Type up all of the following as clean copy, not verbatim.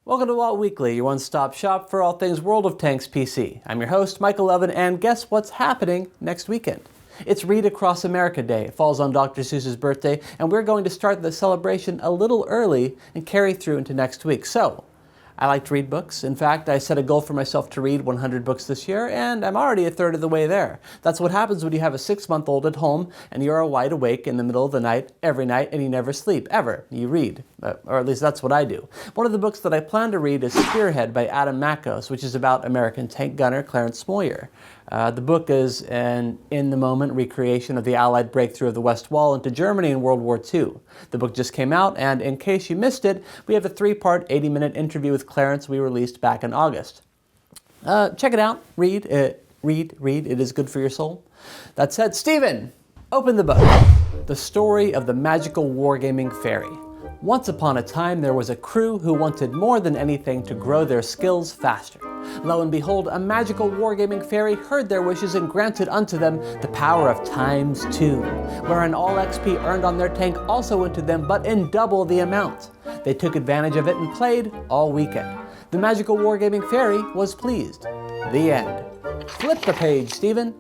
Welcome to Walt Weekly, your one-stop shop for all things World of Tanks PC. I'm your host, Michael Levin, and guess what's happening next weekend? It's Read Across America Day. It falls on Dr. Seuss's birthday, and we're going to start the celebration a little early and carry through into next week. So, I like to read books. In fact, I set a goal for myself to read 100 books this year, and I'm already a third of the way there. That's what happens when you have a 6-month-old at home, and you're wide awake in the middle of the night, every night, and you never sleep, ever. You read. Or at least that's what I do. One of the books that I plan to read is SPEARHEAD by MAKOS, which is about American tank gunner Clarence Smoyer. The book is an in-the-moment recreation of the Allied breakthrough of the West Wall into Germany in World War II. The book just came out, and in case you missed it, we have a 3-part, 80-minute interview with Clarence we released back in August. Check it out. Read. It is good for your soul. That said, Stephen, open the book. The story of the magical wargaming fairy. Once upon a time, there was a crew who wanted more than anything to grow their skills faster. Lo and behold, a magical wargaming fairy heard their wishes and granted unto them the power of ×2, wherein all XP earned on their tank also went to them, but in double the amount. They took advantage of it and played all weekend. The magical wargaming fairy was pleased. The end. Flip the page, Stephen.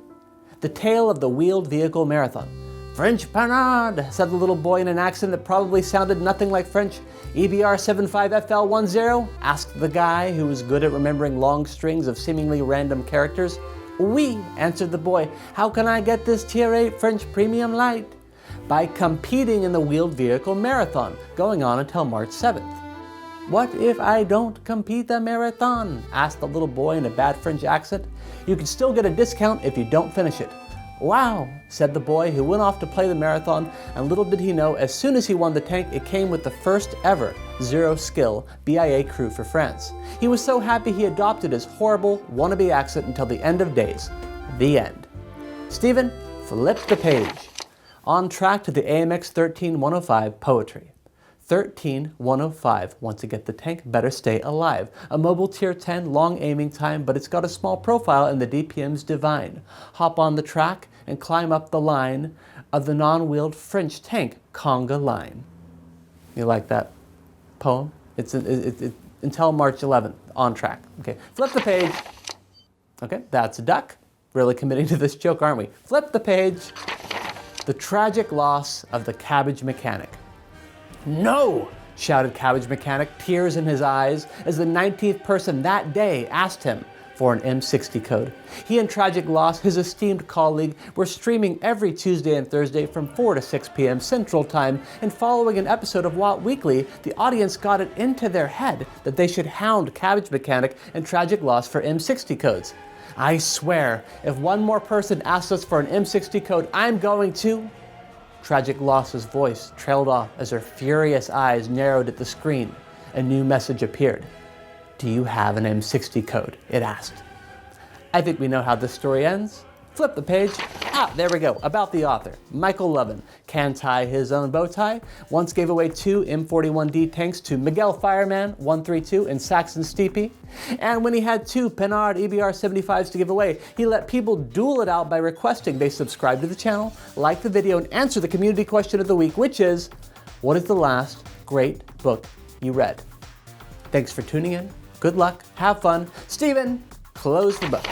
The tale of the wheeled vehicle marathon. French Panhard, said the little boy in an accent that probably sounded nothing like French. EBR75FL10? Asked the guy who was good at remembering long strings of seemingly random characters. Oui, answered the boy. How can I get this Tier 8 French Premium Light? By competing in the wheeled vehicle marathon, going on until March 7th. What if I don't compete the marathon? Asked the little boy in a bad French accent. You can still get a discount if you don't finish it. Wow, said the boy who went off to play the marathon, and little did he know, as soon as he won the tank, it came with the first ever zero-skill BIA crew for France. He was so happy he adopted his horrible wannabe accent until the end of days. The end. Stephen, flip the page. On track to the AMX 13105 poetry. 13105, want to get the tank, better stay alive. A mobile tier 10, long aiming time, but it's got a small profile and the DPM's divine. Hop on the track and climb up the line of the non-wheeled French tank, Conga Line. You like that poem? It's until March 11th, on track. Okay, flip the page. Okay, that's a duck. Really committing to this joke, aren't we? Flip the page. The tragic loss of the cabbage mechanic. No, shouted Cabbage Mechanic, tears in his eyes, as the 19th person that day asked him for an M60 code. He and Tragic Loss, his esteemed colleague, were streaming every Tuesday and Thursday from 4 to 6 p.m. Central Time, and following an episode of Walt Weekly, the audience got it into their head that they should hound Cabbage Mechanic and Tragic Loss for M60 codes. I swear, if one more person asks us for an M60 code, I'm going to... Tragic Loss's voice trailed off as her furious eyes narrowed at the screen. A new message appeared. Do you have an M60 code? It asked. I think we know how this story ends. Flip the page. Ah, there we go. About the author. Michael Levin can tie his own bow tie. Once gave away 2 M41D tanks to Miguel Fireman 132 and Saxon Steepy. And when he had 2 Panhard EBR75s to give away, he let people duel it out by requesting they subscribe to the channel, like the video, and answer the community question of the week, which is, what is the last great book you read? Thanks for tuning in. Good luck. Have fun. Stephen, close the book.